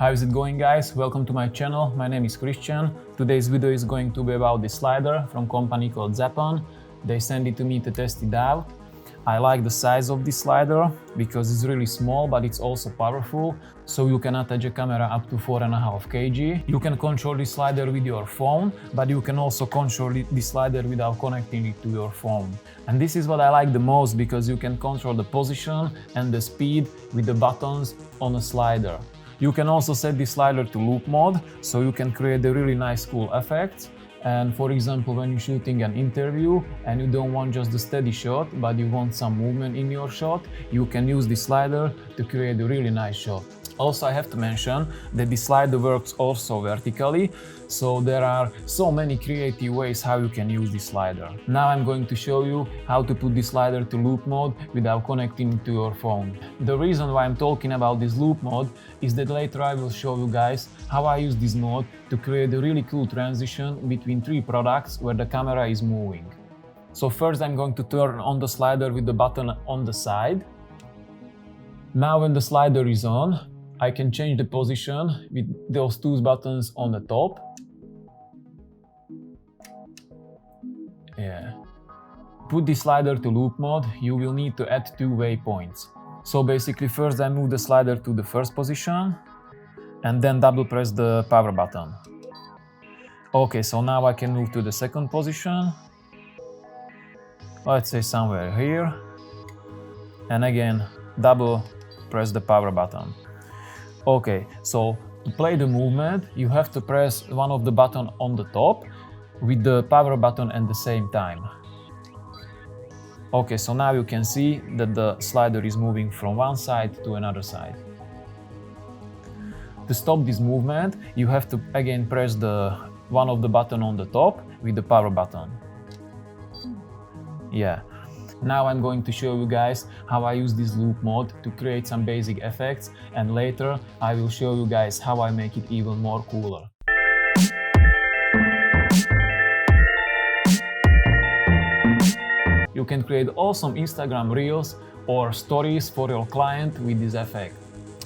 How is it going, guys? Welcome to my channel. My name is Christian. Today's video is going to be about this slider from a company called Zeapon. They sent it to me to test it out. I like the size of this slider because it's really small, but it's also powerful. So you can attach a camera up to 4.5 kg. You can control this slider with your phone, but you can also control this slider without connecting it to your phone. And this is what I like the most because you can control the position and the speed with the buttons on a slider. You can also set this slider to loop mode, so you can create a really nice cool effects. And for example, when you're shooting an interview and you don't want just a steady shot, but you want some movement in your shot, you can use this slider to create a really nice shot. Also, I have to mention that this slider works also vertically, so there are so many creative ways how you can use this slider. Now I'm going to show you how to put this slider to loop mode without connecting to your phone. The reason why I'm talking about this loop mode is that later I will show you guys how I use this mode to create a really cool transition between three products where the camera is moving. So first I'm going to turn on the slider with the button on the side. Now when the slider is on, I can change the position with those two buttons on the top. Yeah. Put the slider to loop mode, you will need to add two waypoints. So basically first I move the slider to the first position and then double press the power button. Okay, so now I can move to the second position. Let's say somewhere here. And again, double press the power button. Okay, so to play the movement, you have to press one of the buttons on the top with the power button at the same time. Okay, so now you can see that the slider is moving from one side to another side. To stop this movement, you have to again press the one of the button on the top with the power button. Yeah. Now I'm going to show you guys how I use this loop mode to create some basic effects, and later I will show you guys how I make it even more cooler. You can create awesome Instagram reels or stories for your client with this effect.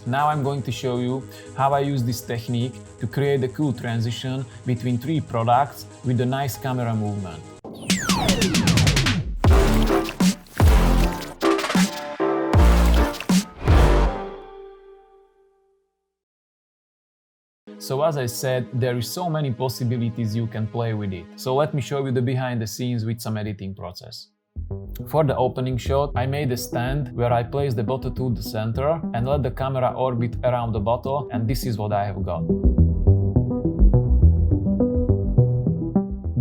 Now I'm going to show you how I use this technique to create a cool transition between three products with a nice camera movement. So as I said, there is so many possibilities you can play with it. So let me show you the behind the scenes with some editing process. For the opening shot, I made a stand where I placed the bottle to the center and let the camera orbit around the bottle, and this is what I have got.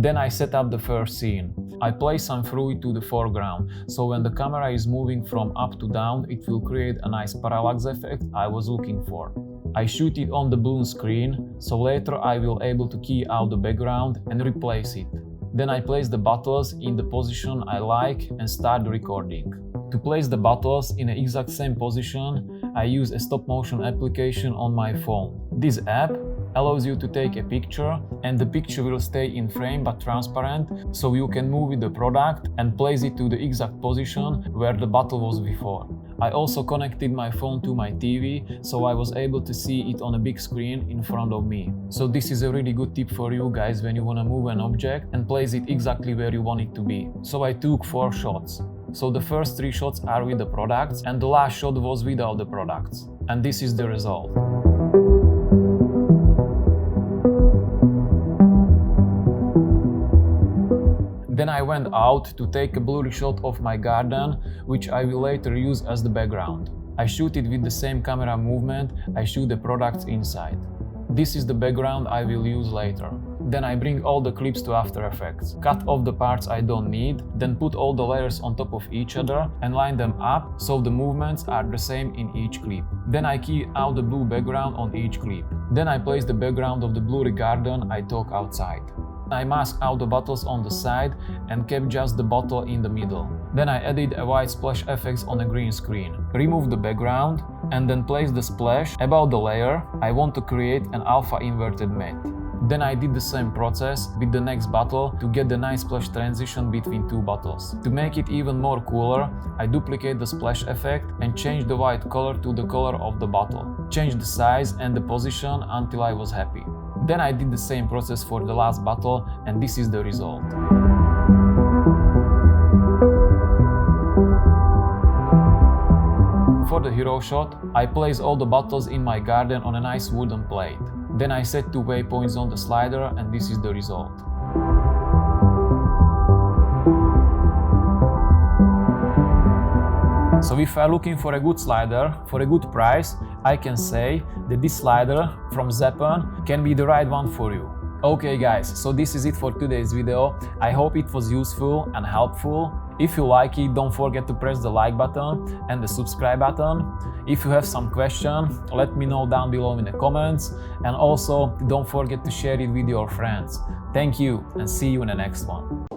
Then I set up the first scene. I place some fruit to the foreground, so when the camera is moving from up to down, it will create a nice parallax effect I was looking for. I shoot it on the blue screen, so later I will able to key out the background and replace it. Then I place the bottles in the position I like and start the recording. To place the bottles in the exact same position, I use a stop motion application on my phone. This app allows you to take a picture and the picture will stay in frame but transparent, so you can move with the product and place it to the exact position where the bottle was before. I also connected my phone to my TV, so I was able to see it on a big screen in front of me. So this is a really good tip for you guys when you want to move an object and place it exactly where you want it to be. So I took 4 shots. So the first 3 shots are with the products and the last shot was without the products. And this is the result. Then I went out to take a blurry shot of my garden, which I will later use as the background. I shoot it with the same camera movement I shoot the products inside. This is the background I will use later. Then I bring all the clips to After Effects, cut off the parts I don't need, then put all the layers on top of each other and line them up so the movements are the same in each clip. Then I key out the blue background on each clip. Then I place the background of the blurry garden I took outside. I masked out the bottles on the side and kept just the bottle in the middle. Then I added a white splash effects on a green screen. Remove the background and then place the splash above the layer I want to create an alpha inverted matte. Then I did the same process with the next bottle to get the nice splash transition between two bottles. To make it even more cooler, I duplicate the splash effect and change the white color to the color of the bottle. Change the size and the position until I was happy. Then I did the same process for the last bottle, and this is the result. For the hero shot, I place all the bottles in my garden on a nice wooden plate. Then I set 2 waypoints on the slider, and this is the result. So if I'm looking for a good slider for a good price, I can say that this slider from Zeapon can be the right one for you. Okay guys, so this is it for today's video. I hope it was useful and helpful. If you like it, don't forget to press the like button and the subscribe button. If you have some question, let me know down below in the comments, and also don't forget to share it with your friends. Thank you and see you in the next one.